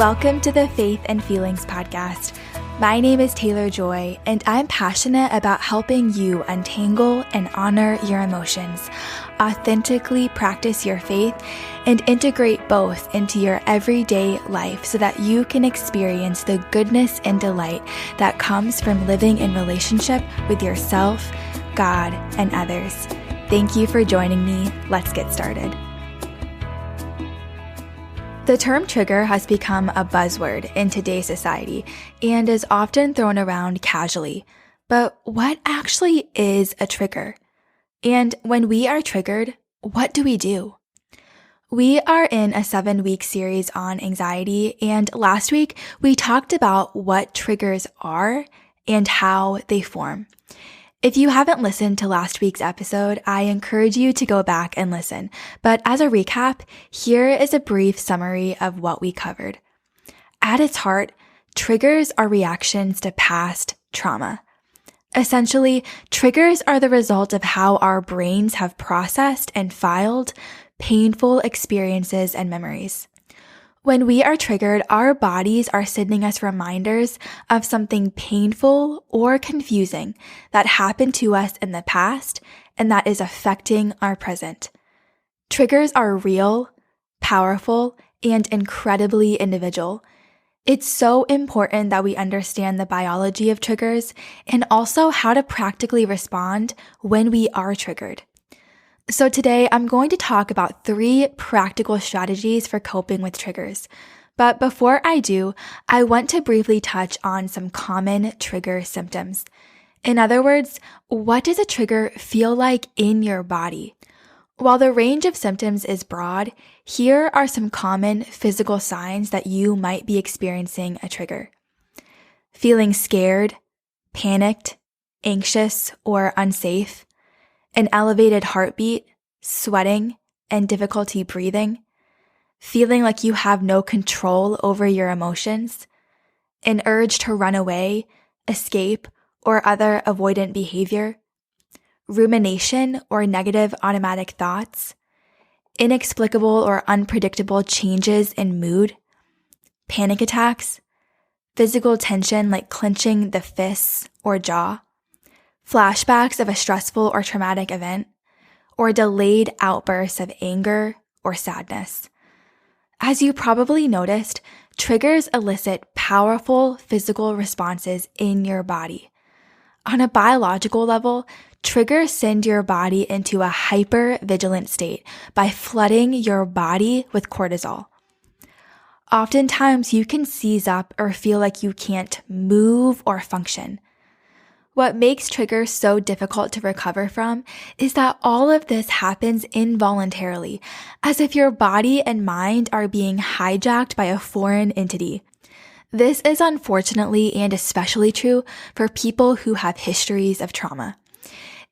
Welcome to the Faith and Feelings podcast. My name is Taylor Joy, and I'm passionate about helping you untangle and honor your emotions, authentically practice your faith, and integrate both into your everyday life so that you can experience the goodness and delight that comes from living in relationship with yourself, God, and others. Thank you for joining me. Let's get started. The term trigger has become a buzzword in today's society and is often thrown around casually. But what actually is a trigger? And when we are triggered, what do we do? We are in a 7-week series on anxiety, and last week we talked about what triggers are and how they form. If you haven't listened to last week's episode, I encourage you to go back and listen. But as a recap, here is a brief summary of what we covered. At its heart, triggers are reactions to past trauma. Essentially, triggers are the result of how our brains have processed and filed painful experiences and memories. When we are triggered, our bodies are sending us reminders of something painful or confusing that happened to us in the past and that is affecting our present. Triggers are real, powerful, and incredibly individual. It's so important that we understand the biology of triggers and also how to practically respond when we are triggered. So today I'm going to talk about 3 practical strategies for coping with triggers. But before I do, I want to briefly touch on some common trigger symptoms. In other words, what does a trigger feel like in your body? While the range of symptoms is broad, here are some common physical signs that you might be experiencing a trigger. Feeling scared, panicked, anxious, or unsafe. An elevated heartbeat, sweating, and difficulty breathing, feeling like you have no control over your emotions, an urge to run away, escape, or other avoidant behavior, rumination or negative automatic thoughts, inexplicable or unpredictable changes in mood, panic attacks, physical tension like clenching the fists or jaw, flashbacks of a stressful or traumatic event, or delayed outbursts of anger or sadness. As you probably noticed, triggers elicit powerful physical responses in your body. On a biological level, triggers send your body into a hyper-vigilant state by flooding your body with cortisol. Oftentimes, you can seize up or feel like you can't move or function. What makes triggers so difficult to recover from is that all of this happens involuntarily, as if your body and mind are being hijacked by a foreign entity. This is unfortunately and especially true for people who have histories of trauma.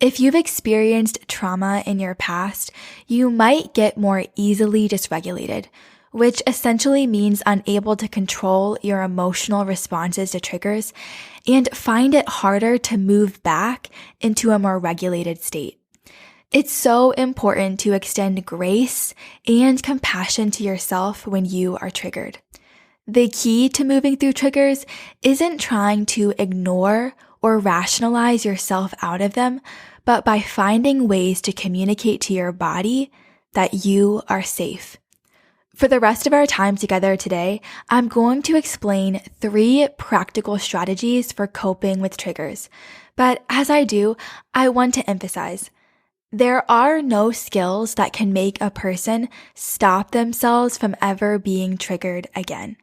If you've experienced trauma in your past, you might get more easily dysregulated, which essentially means unable to control your emotional responses to triggers and find it harder to move back into a more regulated state. It's so important to extend grace and compassion to yourself when you are triggered. The key to moving through triggers isn't trying to ignore or rationalize yourself out of them, but by finding ways to communicate to your body that you are safe. For the rest of our time together today, I'm going to explain 3 practical strategies for coping with triggers. But as I do, I want to emphasize, there are no skills that can make a person stop themselves from ever being triggered again.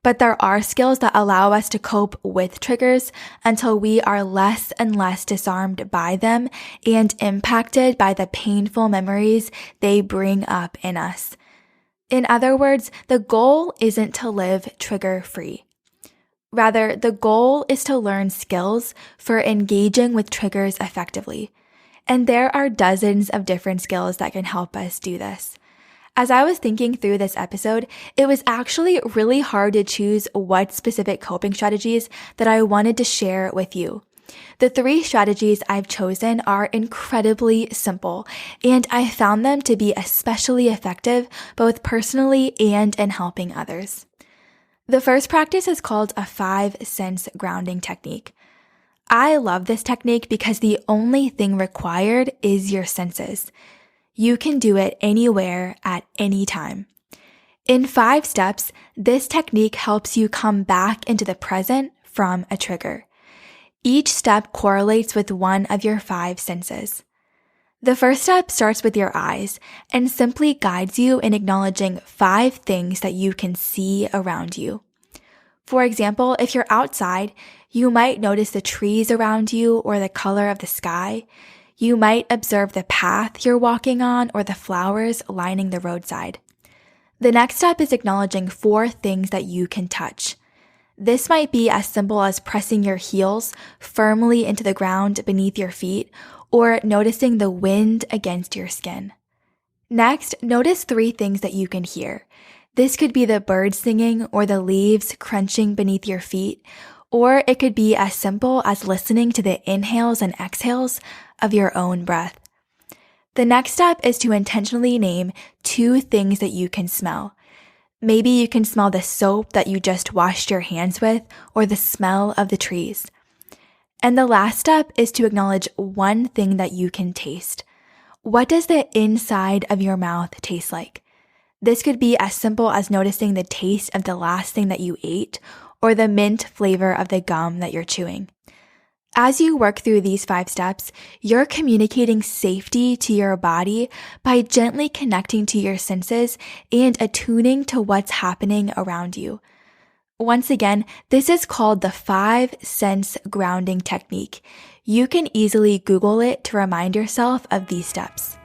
But there are skills that allow us to cope with triggers until we are less and less disarmed by them and impacted by the painful memories they bring up in us. In other words, the goal isn't to live trigger-free. Rather, the goal is to learn skills for engaging with triggers effectively. And there are dozens of different skills that can help us do this. As I was thinking through this episode, it was actually really hard to choose what specific coping strategies that I wanted to share with you. The 3 strategies I've chosen are incredibly simple, and I found them to be especially effective both personally and in helping others. The first practice is called a 5-sense grounding technique. I love this technique because the only thing required is your senses. You can do it anywhere at any time. In 5 steps, this technique helps you come back into the present from a trigger. Each step correlates with one of your 5 senses. The first step starts with your eyes and simply guides you in acknowledging 5 things that you can see around you. For example, if you're outside, you might notice the trees around you or the color of the sky. You might observe the path you're walking on or the flowers lining the roadside. The next step is acknowledging 4 things that you can touch. This might be as simple as pressing your heels firmly into the ground beneath your feet or noticing the wind against your skin. Next, notice 3 things that you can hear. This could be the birds singing or the leaves crunching beneath your feet, or it could be as simple as listening to the inhales and exhales of your own breath. The next step is to intentionally name 2 things that you can smell. Maybe you can smell the soap that you just washed your hands with or the smell of the trees. And the last step is to acknowledge 1 thing that you can taste. What does the inside of your mouth taste like? This could be as simple as noticing the taste of the last thing that you ate or the mint flavor of the gum that you're chewing. As you work through these 5 steps, you're communicating safety to your body by gently connecting to your senses and attuning to what's happening around you. Once again, this is called the 5-sense grounding technique. You can easily Google it to remind yourself of these steps.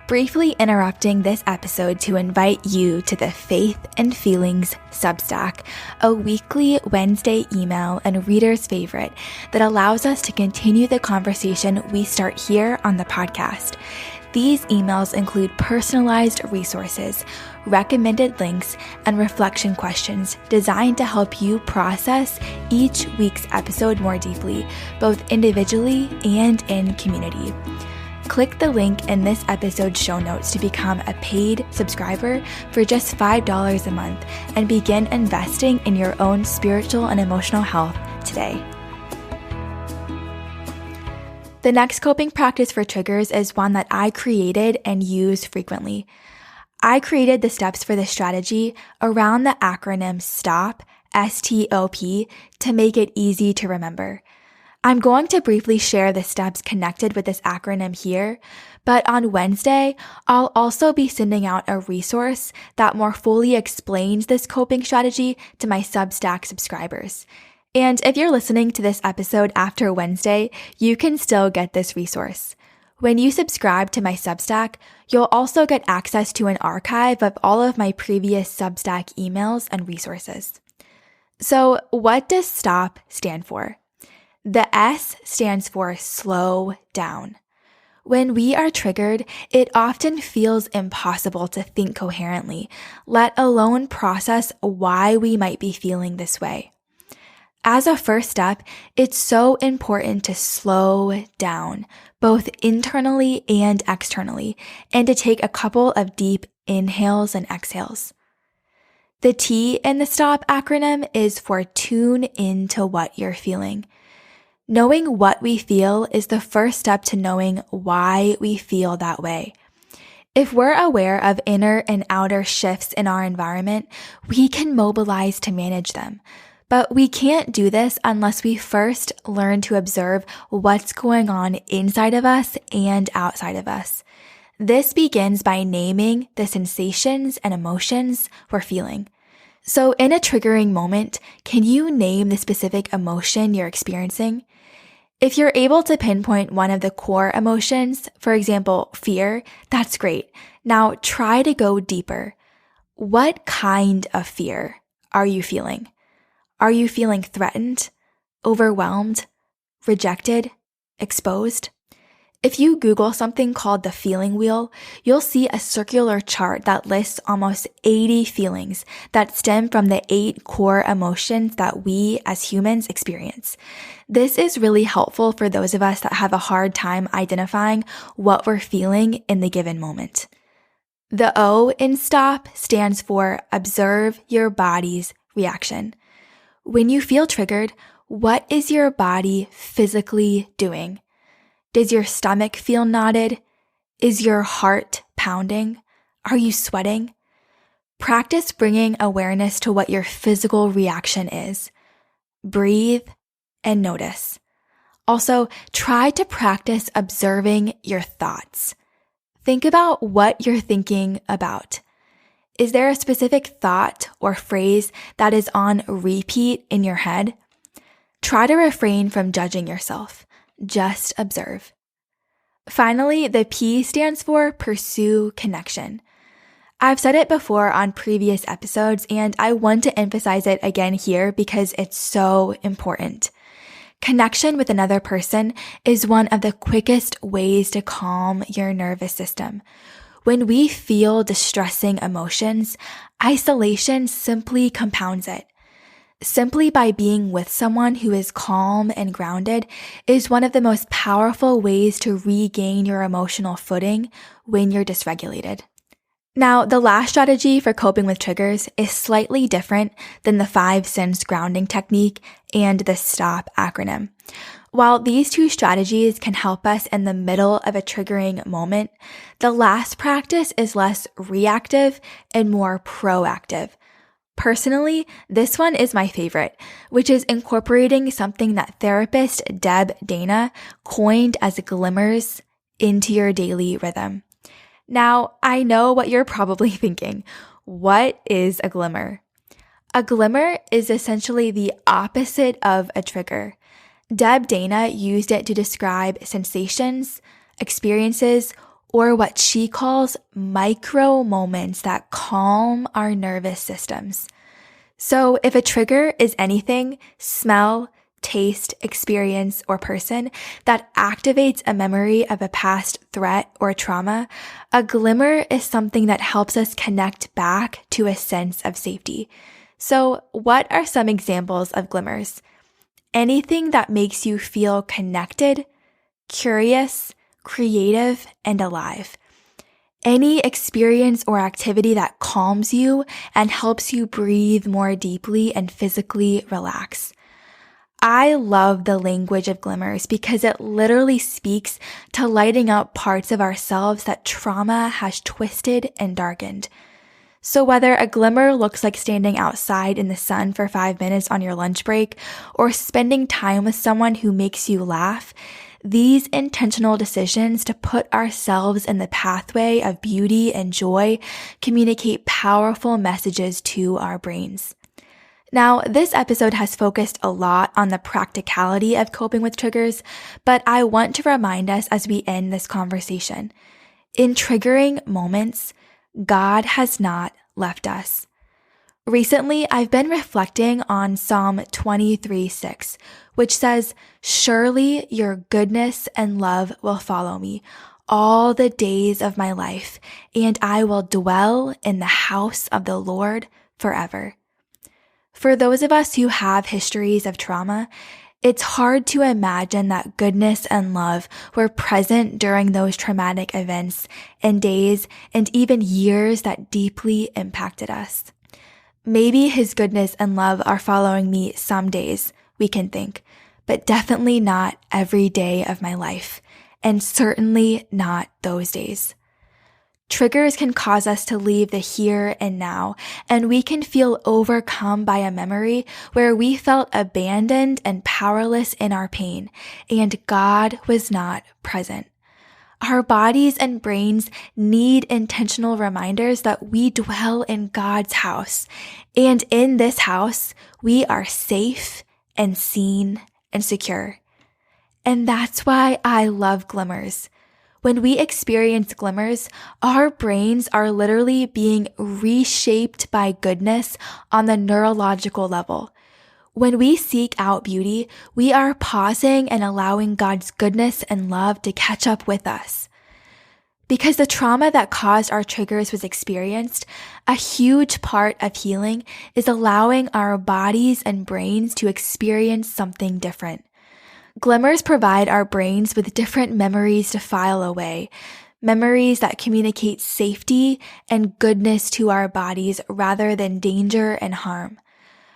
Briefly interrupting this episode to invite you to the Faith and Feelings Substack, a weekly Wednesday email and reader's favorite that allows us to continue the conversation we start here on the podcast. These emails include personalized resources, recommended links, and reflection questions designed to help you process each week's episode more deeply, both individually and in community. Click the link in this episode's show notes to become a paid subscriber for just $5 a month and begin investing in your own spiritual and emotional health today. The next coping practice for triggers is one that I created and use frequently. I created the steps for this strategy around the acronym STOP, S-T-O-P, to make it easy to remember. I'm going to briefly share the steps connected with this acronym here, but on Wednesday, I'll also be sending out a resource that more fully explains this coping strategy to my Substack subscribers. And if you're listening to this episode after Wednesday, you can still get this resource. When you subscribe to my Substack, you'll also get access to an archive of all of my previous Substack emails and resources. So what does STOP stand for? The S stands for slow down. When we are triggered, it often feels impossible to think coherently, let alone process why we might be feeling this way. As a first step, it's so important to slow down, both internally and externally, and to take a couple of deep inhales and exhales. The T in the STOP acronym is for tune into what you're feeling. Knowing what we feel is the first step to knowing why we feel that way. If we're aware of inner and outer shifts in our environment, we can mobilize to manage them. But we can't do this unless we first learn to observe what's going on inside of us and outside of us. This begins by naming the sensations and emotions we're feeling. So in a triggering moment, can you name the specific emotion you're experiencing? If you're able to pinpoint one of the core emotions, for example, fear, that's great. Now try to go deeper. What kind of fear are you feeling? Are you feeling threatened, overwhelmed, rejected, exposed? If you Google something called the feeling wheel, you'll see a circular chart that lists almost 80 feelings that stem from the 8 core emotions that we as humans experience. This is really helpful for those of us that have a hard time identifying what we're feeling in the given moment. The O in STOP stands for observe your body's reaction. When you feel triggered, what is your body physically doing? Does your stomach feel knotted? Is your heart pounding? Are you sweating? Practice bringing awareness to what your physical reaction is. Breathe and notice. Also, try to practice observing your thoughts. Think about what you're thinking about. Is there a specific thought or phrase that is on repeat in your head? Try to refrain from judging yourself. Just observe. Finally, the P stands for pursue connection. I've said it before on previous episodes, and I want to emphasize it again here because it's so important. Connection with another person is one of the quickest ways to calm your nervous system. When we feel distressing emotions, isolation simply compounds it. Simply by being with someone who is calm and grounded is one of the most powerful ways to regain your emotional footing when you're dysregulated. Now, the last strategy for coping with triggers is slightly different than the 5 sense grounding technique and the STOP acronym. While these two strategies can help us in the middle of a triggering moment, the last practice is less reactive and more proactive. Personally, this one is my favorite, which is incorporating something that therapist Deb Dana coined as glimmers into your daily rhythm. Now, I know what you're probably thinking. What is a glimmer? A glimmer is essentially the opposite of a trigger. Deb Dana used it to describe sensations, experiences, or what she calls micro moments that calm our nervous systems. So if a trigger is anything, smell, taste, experience, or person that activates a memory of a past threat or trauma, a glimmer is something that helps us connect back to a sense of safety. So what are some examples of glimmers? Anything that makes you feel connected, curious, creative, and alive. Any experience or activity that calms you and helps you breathe more deeply and physically relax. I love the language of glimmers because it literally speaks to lighting up parts of ourselves that trauma has twisted and darkened. So whether a glimmer looks like standing outside in the sun for 5 minutes on your lunch break or spending time with someone who makes you laugh, these intentional decisions to put ourselves in the pathway of beauty and joy communicate powerful messages to our brains. Now, this episode has focused a lot on the practicality of coping with triggers, but I want to remind us as we end this conversation. In triggering moments, God has not left us. Recently, I've been reflecting on Psalm 23:6, which says, "Surely your goodness and love will follow me all the days of my life, and I will dwell in the house of the Lord forever." For those of us who have histories of trauma, it's hard to imagine that goodness and love were present during those traumatic events and days and even years that deeply impacted us. Maybe His goodness and love are following me some days, we can think, but definitely not every day of my life, and certainly not those days. Triggers can cause us to leave the here and now, and we can feel overcome by a memory where we felt abandoned and powerless in our pain, and God was not present. Our bodies and brains need intentional reminders that we dwell in God's house, and in this house, we are safe and seen and secure. And that's why I love glimmers. When we experience glimmers, our brains are literally being reshaped by goodness on the neurological level. When we seek out beauty, we are pausing and allowing God's goodness and love to catch up with us. Because the trauma that caused our triggers was experienced, a huge part of healing is allowing our bodies and brains to experience something different. Glimmers provide our brains with different memories to file away, memories that communicate safety and goodness to our bodies rather than danger and harm.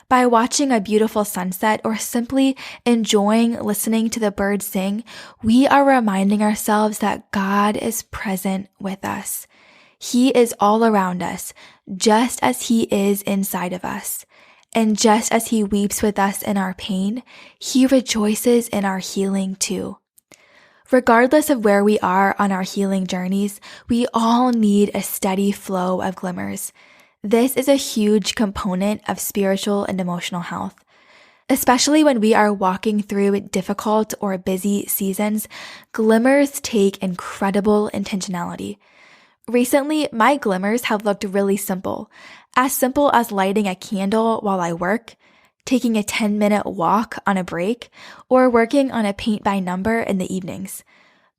By watching a beautiful sunset or simply enjoying listening to the birds sing, we are reminding ourselves that God is present with us. He is all around us, just as He is inside of us. And just as He weeps with us in our pain, He rejoices in our healing too. Regardless of where we are on our healing journeys, we all need a steady flow of glimmers. This is a huge component of spiritual and emotional health. Especially when we are walking through difficult or busy seasons, glimmers take incredible intentionality. Recently, my glimmers have looked really simple as lighting a candle while I work, taking a 10-minute walk on a break, or working on a paint by number in the evenings.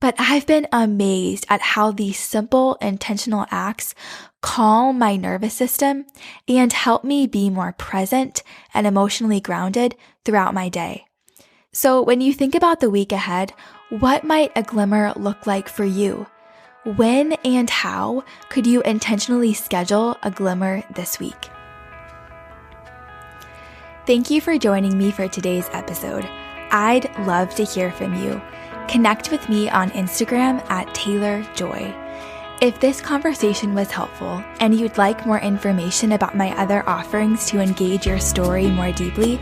But I've been amazed at how these simple, intentional acts calm my nervous system and help me be more present and emotionally grounded throughout my day. So when you think about the week ahead, what might a glimmer look like for you? When and how could you intentionally schedule a glimmer this week? Thank you for joining me for today's episode. I'd love to hear from you. Connect with me on Instagram at TaylorJoy. If this conversation was helpful and you'd like more information about my other offerings to engage your story more deeply,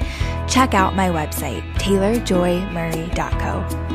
check out my website, taylorjoymurray.co.